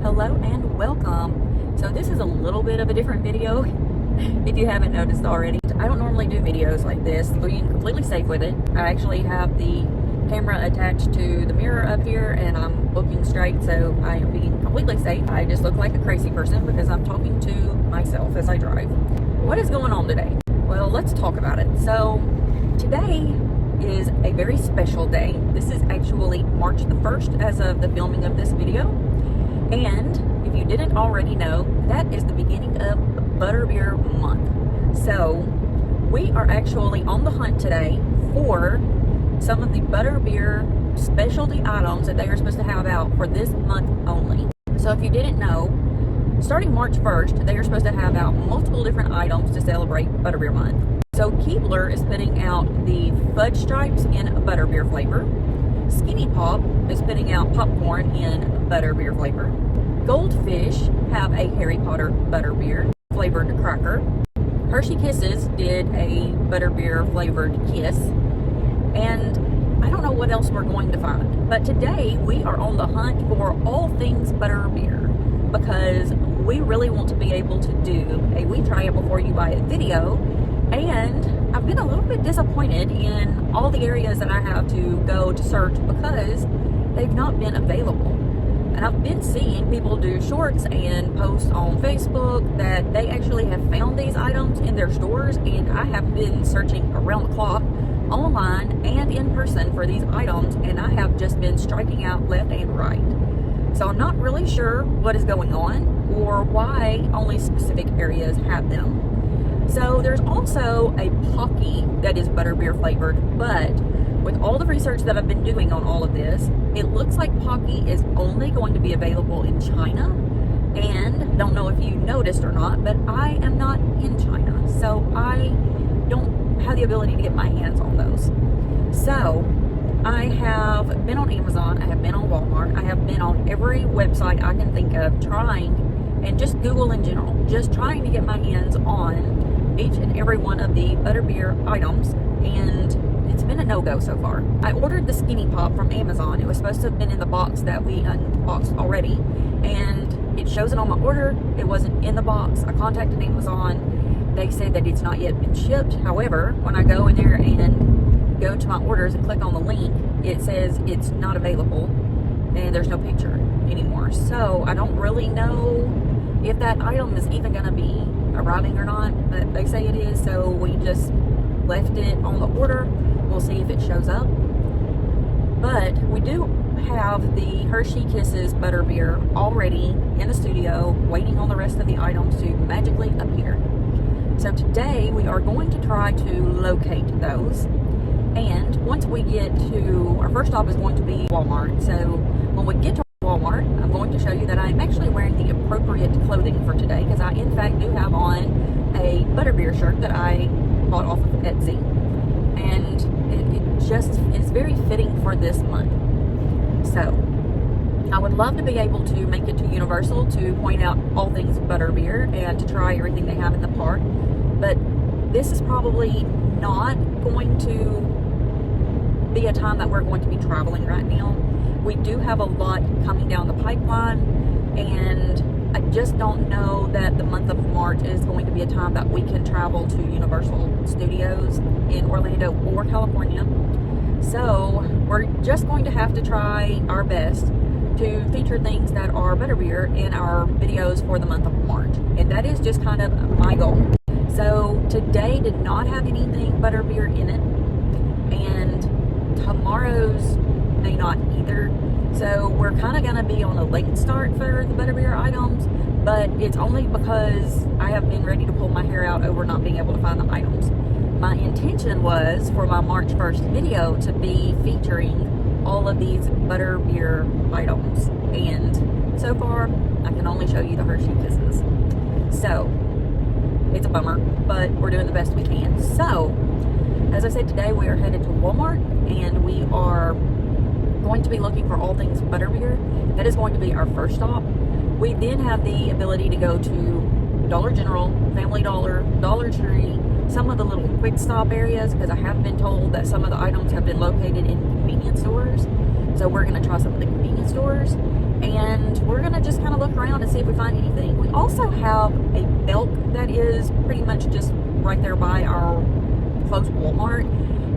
Hello and welcome. So this is a little bit of a different video if you haven't noticed already. I don't normally do videos like this, being completely safe with it. I actually have the camera attached to the mirror up here and I'm looking straight, so I am being completely safe. I just look like a crazy person because I'm talking to myself as I drive. What is going on today? Well, let's talk about it. So today is a very special day. This is actually March the 1st as of the filming of this video. And if you didn't already know, that is the beginning of Butterbeer month. So we are actually on the hunt today for some of the Butterbeer specialty items that they are supposed to have out for this month only. So if you didn't know, starting March 1st, they are supposed to have out multiple different items to celebrate Butterbeer month. So Keebler is putting out the fudge stripes in Butterbeer flavor. Skinny Pop is putting out popcorn in Butterbeer flavor. Goldfish have a Harry Potter Butterbeer flavored cracker. Hershey Kisses did a Butterbeer flavored kiss. And I don't know what else we're going to find. But today we are on the hunt for all things Butterbeer because we really want to be able to do a we try it before you buy it video. And I've been a little bit disappointed in all the areas that I have to go to search because they've not been available. And I've been seeing people do shorts and posts on Facebook that they actually have found these items in their stores, and I have been searching around the clock online and in person for these items, and I have just been striking out left and right. So I'm not really sure what is going on or why only specific areas have them. So there's also a Pocky that is Butterbeer flavored, but with all the research that I've been doing on all of this, it looks like Pocky is only going to be available in China. And don't know if you noticed or not, but I am not in China, so I don't have the ability to get my hands on those. So I have been on Amazon, I have been on Walmart, I have been on every website I can think of trying, and just Google in general, just trying to get my hands on each and every one of the Butterbeer items, and it's been a no-go so far. I ordered the Skinny Pop from Amazon. It was supposed to have been in the box that we unboxed already, and it shows it on my order. It wasn't in the box. I contacted Amazon. They said that it's not yet been shipped. However, when I go in there and go to my orders and click on the link, it says it's not available and there's no picture anymore. So I don't really know if that item is even going to be arriving or not, but they say it is, so we just left it on the order. We'll see if it shows up. But we do have the Hershey Kisses Butterbeer already in the studio, waiting on the rest of the items to magically appear. So today we are going to try to locate those. And once we get to, our first stop is going to be Walmart. So when we get to Walmart, I'm going to show you that I'm actually wearing the appropriate clothing for today, because I in fact do have on a Butterbeer shirt that I bought off of Etsy, and it just is very fitting for this month. So I would love to be able to make it to Universal to point out all things Butterbeer and to try everything they have in the park, but this is probably not going to be a time that we're going to be traveling right now. We do have a lot coming down the pipeline, and I just don't know that the month of March is going to be a time that we can travel to Universal Studios in Orlando or California. So we're just going to have to try our best to feature things that are Butterbeer in our videos for the month of March. And that is just kind of my goal. So today did not have anything Butterbeer in it, and tomorrow's may not either. So we're kind of going to be on a late start for the Butterbeer items, but it's only because I have been ready to pull my hair out over not being able to find the items. My intention was for my March 1st video to be featuring all of these Butterbeer items, and so far I can only show you the Hershey Kisses. So it's a bummer, but we're doing the best we can. So as I said, today we are headed to Walmart, and we are going to be looking for all things Butterbeer. That is going to be our first stop. We then have the ability to go to Dollar General, Family Dollar, Dollar Tree, some of the little quick stop areas, because I have been told that some of the items have been located in convenience stores. So we're going to try some of the convenience stores, and we're going to just kind of look around and see if we find anything. We also have a Belk that is pretty much just right there by our close Walmart,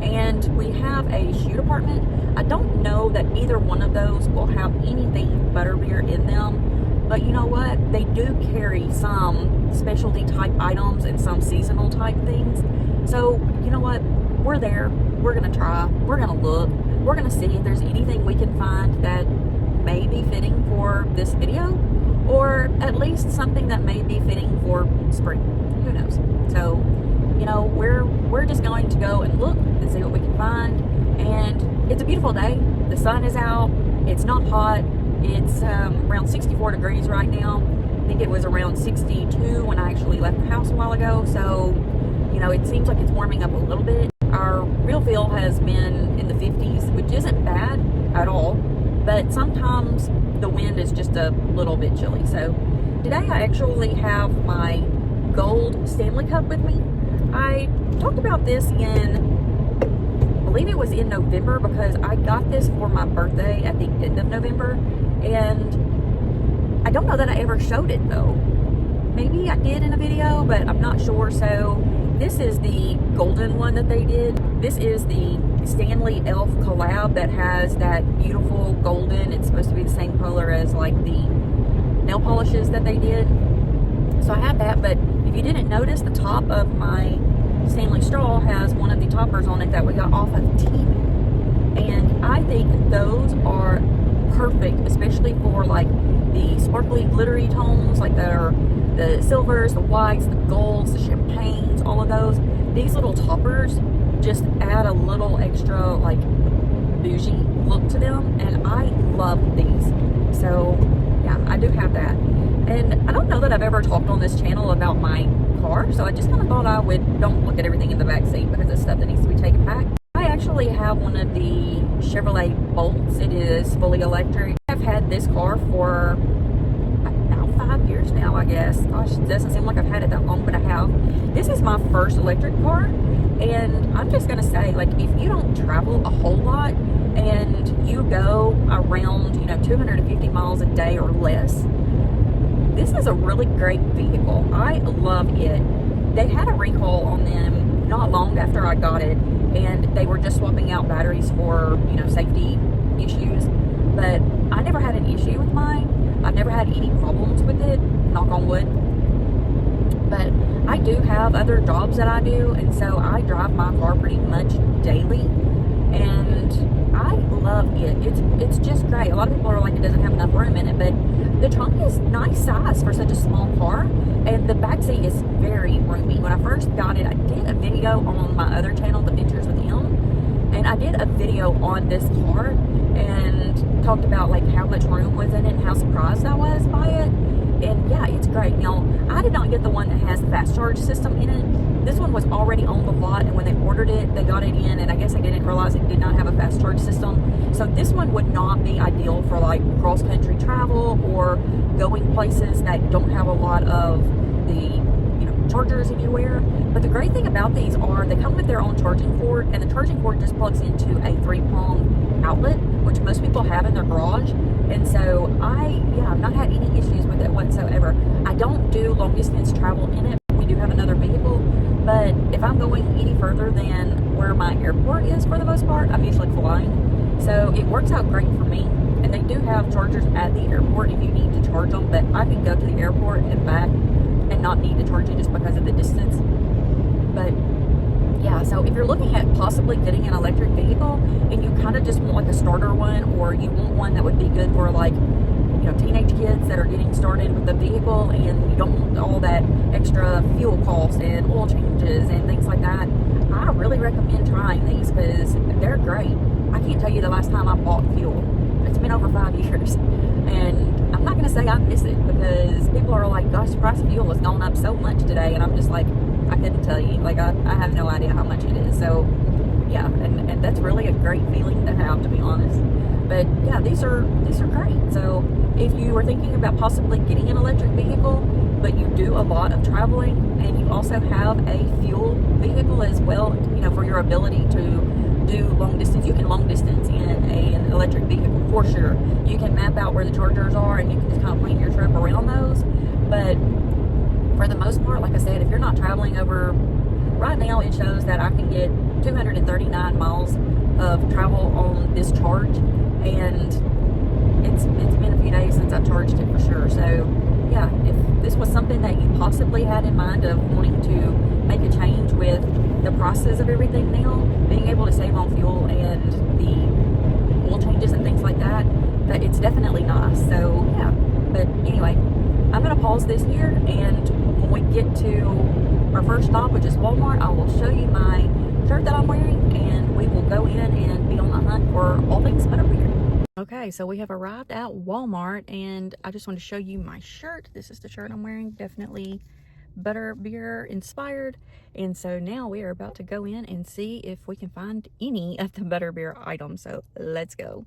and we have a shoe department. I don't know that either one of those will have anything Butterbeer in them, but you know what? They do carry some specialty type items and some seasonal type things. So you know what? We're there. We're gonna try. We're gonna look. We're gonna see if there's anything we can find that may be fitting for this video, or at least something that may be fitting for spring. Who knows? So, you know, we're just going to go and look and see what we can find. And it's a beautiful day. The sun is out. It's not hot. It's around 64 degrees right now. I think it was around 62 when I actually left the house a while ago. So, you know, it seems like it's warming up a little bit. Our real feel has been in the 50s, which isn't bad at all, but sometimes the wind is just a little bit chilly. So today I actually have my gold Stanley Cup with me. I talked about this I believe it was in November, because I got this for my birthday at the end of November, and I don't know that I ever showed it though. Maybe I did in a video, but I'm not sure. So this is the golden one that they did. This is the Stanley Elf collab that has that beautiful golden. It's supposed to be the same color as like the nail polishes that they did. So I have that, but if you didn't notice, the top of my Stanley straw has one of the toppers on it that we got off of TV. And I think those are perfect, especially for like the sparkly glittery tones, like the silvers, the whites, the golds, the champagnes, all of those. These little toppers just add a little extra like bougie look to them, and I love these. So yeah, I do have that. And I don't know that I've ever talked on this channel about my car, so I just kind of thought I would, don't look at everything in the back seat because it's stuff that needs to be taken back. I actually have one of the Chevrolet Bolts. It is fully electric. I've had this car for about 5 years now, I guess. Gosh, it doesn't seem like I've had it that long, but I have. This is my first electric car, and I'm just gonna say, like, if you don't travel a whole lot and you go around, you know, 250 miles a day or less, this is a really great vehicle. I love it. They had a recall on them not long after I got it, and they were just swapping out batteries for, you know, safety issues, but I never had an issue with mine. I've never had any problems with it, knock on wood. But I do have other jobs that I do, and so I drive my car pretty much daily, and I love it. It's just great. A lot of people are like, it doesn't have enough room in it, but the trunk is nice size for such a small car, and the back seat is very roomy. When I first got it, I did a video on my other channel, The Pictures with Him, and I did a video on this car and talked about like how much room was in it and how surprised I was by it. And yeah, it's great. Now, I did not get the one that has the fast charge system in it. This one was already on the lot, and when they ordered it, they got it in, and I guess they didn't realize it did not have a fast charge system. So this one would not be ideal for like cross-country travel or going places that don't have a lot of the, you know, chargers anywhere. But the great thing about these are they come with their own charging port, and the charging port just plugs into a 3-prong outlet, which most people have in their garage. And so I've not had any issues with it whatsoever. I don't do long distance travel in it. We do have another vehicle, but if I'm going any further than where my airport is, for the most part, I'm usually flying. So it works out great for me. And they do have chargers at the airport if you need to charge them, but I can go to the airport and back and not need to charge it just because of the distance. But yeah, so if you're looking at possibly getting an electric vehicle and you kind of just want like a starter one, or you want one that would be good for like, you know, teenage kids that are getting started with the vehicle, and you don't want all that extra fuel cost and oil changes and things like that, I really recommend trying these because they're great. I can't tell you the last time I bought fuel. It's been over 5 years, and I'm not going to say I miss it, because people are like, gosh, the price of fuel has gone up so much today, and I'm just like, I couldn't tell you. Like, I have no idea how much it is. So yeah, and that's really a great feeling to have, to be honest. But yeah, these are great. So if you are thinking about possibly getting an electric vehicle, but you do a lot of traveling, and you also have a fuel vehicle as well, you know, for your ability to do long distance, you can long distance in an electric vehicle for sure. You can map out where the chargers are, and you can just kind of plan your trip around about traveling over, right now it shows that I can get 239 miles of travel on this charge, and it's been a few days since I charged it for sure. So yeah, if this was something that you possibly had in mind of wanting to make a change with the prices of everything now, being able to save on fuel and the oil changes and things like that, that it's definitely nice. So yeah, but anyway, I'm gonna pause this here, and when we get to our first stop, which is Walmart, I will show you my shirt that I'm wearing, and we will go in and be on the hunt for all things Butterbeer. Okay, so we have arrived at Walmart, and I just want to show you my shirt. This is the shirt I'm wearing, definitely Butterbeer inspired. And so now we are about to go in and see if we can find any of the Butterbeer items. So let's go.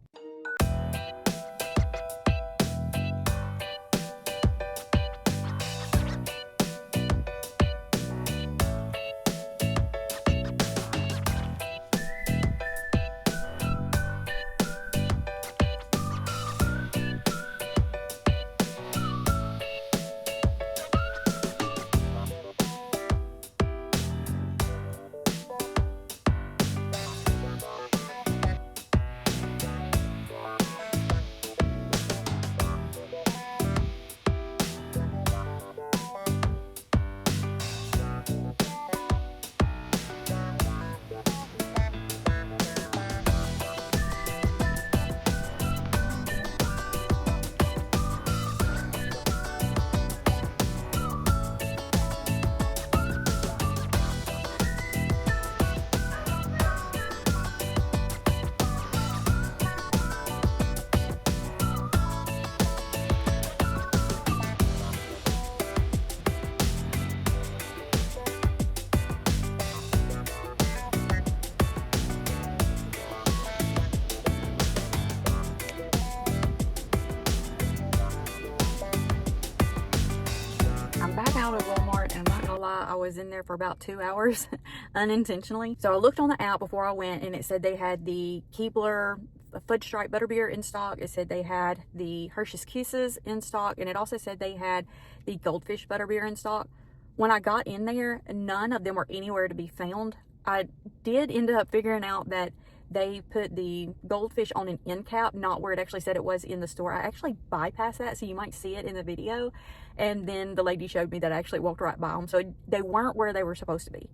Back out of Walmart, and I'm not gonna lie, I was in there for about 2 hours unintentionally. So I looked on the app before I went, and it said they had the Keebler Fudge Stripe Butterbeer in stock. It said they had the Hershey's Kisses in stock, and it also said they had the Goldfish Butterbeer in stock. When I got in there, none of them were anywhere to be found. I did end up figuring out that they put the Goldfish on an end cap, not where it actually said it was in the store. I actually bypassed that, so you might see it in the video. And then the lady showed me that I actually walked right by them. So they weren't where they were supposed to be.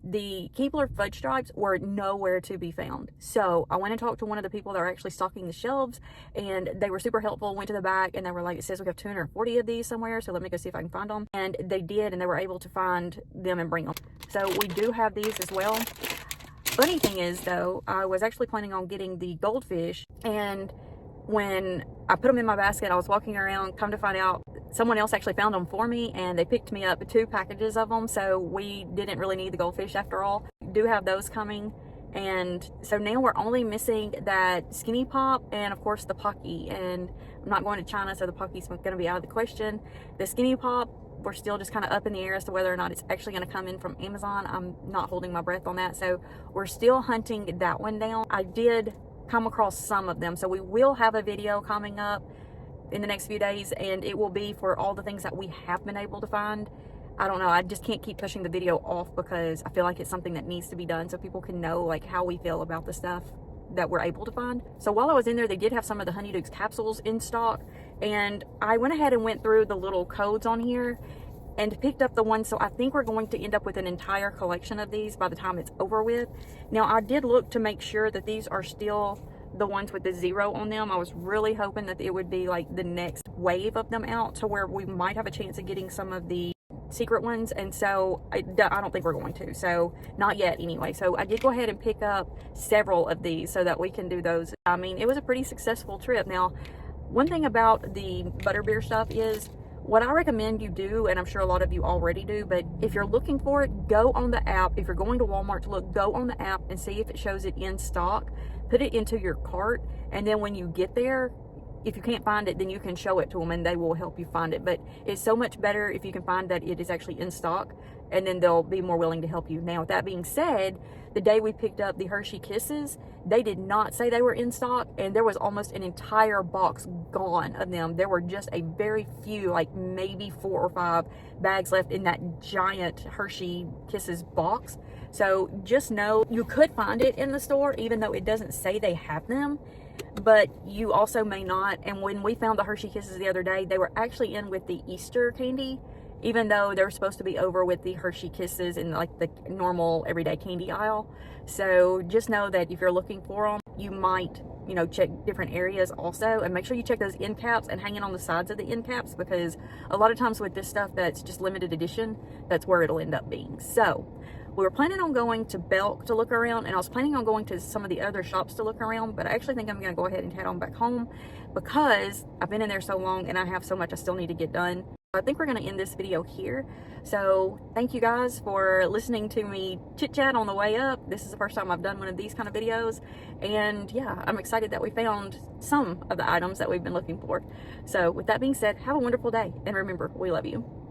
The Keebler Fudge Stripes were nowhere to be found. So I went and talked to one of the people that are actually stocking the shelves, and they were super helpful. Went to the back, and they were like, it says we have 240 of these somewhere, so let me go see if I can find them. And they did, and they were able to find them and bring them. So we do have these as well. Funny thing is, though, I was actually planning on getting the Goldfish, and when I put them in my basket, I was walking around, come to find out someone else actually found them for me, and they picked me up 2 packages of them, so we didn't really need the Goldfish after all. We do have those coming, and so now we're only missing that Skinny Pop and of course the Pocky, and I'm not going to China, so the Pocky's going to be out of the question. The Skinny Pop, we're still just kind of up in the air as to whether or not it's actually going to come in from Amazon. I'm not holding my breath on that, so we're still hunting that one down. I did come across some of them, so we will have a video coming up in the next few days, and it will be for all the things that we have been able to find. I don't know, I just can't keep pushing the video off because I feel like it's something that needs to be done so people can know like how we feel about the stuff that we're able to find. So while I was in there, they did have some of the Honeydukes capsules in stock, and I went ahead and went through the little codes on here and picked up the ones. So I think we're going to end up with an entire collection of these by the time it's over with. Now I did look to make sure that these are still the ones with the 0 on them. I was really hoping that it would be like the next wave of them out to where we might have a chance of getting some of the secret ones, and so I don't think we're going to, so not yet anyway. So I did go ahead and pick up several of these so that we can do those. I mean, it was a pretty successful trip. Now, one thing about the Butterbeer stuff is what I recommend you do, and I'm sure a lot of you already do, but if you're looking for it, go on the app. If you're going to Walmart to look, go on the app and see if it shows it in stock. Put it into your cart, and then when you get there, if you can't find it, then you can show it to them and they will help you find it. But it's so much better if you can find that it is actually in stock, and then they'll be more willing to help you. Now, with that being said, the day we picked up the Hershey Kisses, they did not say they were in stock, and there was almost an entire box gone of them. There were just a very few, like maybe 4 or 5 bags left in that giant Hershey Kisses box. So just know you could find it in the store, even though it doesn't say they have them, but you also may not. And when we found the Hershey Kisses the other day, they were actually in with the Easter candy, even though they're supposed to be over with the Hershey Kisses in like the normal everyday candy aisle. So just know that if you're looking for them, you might, you know, check different areas also, and make sure you check those end caps and hanging on the sides of the end caps, because a lot of times with this stuff that's just limited edition, that's where it'll end up being. So we were planning on going to Belk to look around, and I was planning on going to some of the other shops to look around, but I actually think I'm going to go ahead and head on back home because I've been in there so long and I have so much I still need to get done. I think we're going to end this video here. So thank you guys for listening to me chit chat on the way up. This is the first time I've done one of these kind of videos, and yeah, I'm excited that we found some of the items that we've been looking for. So with that being said, have a wonderful day, and remember, we love you.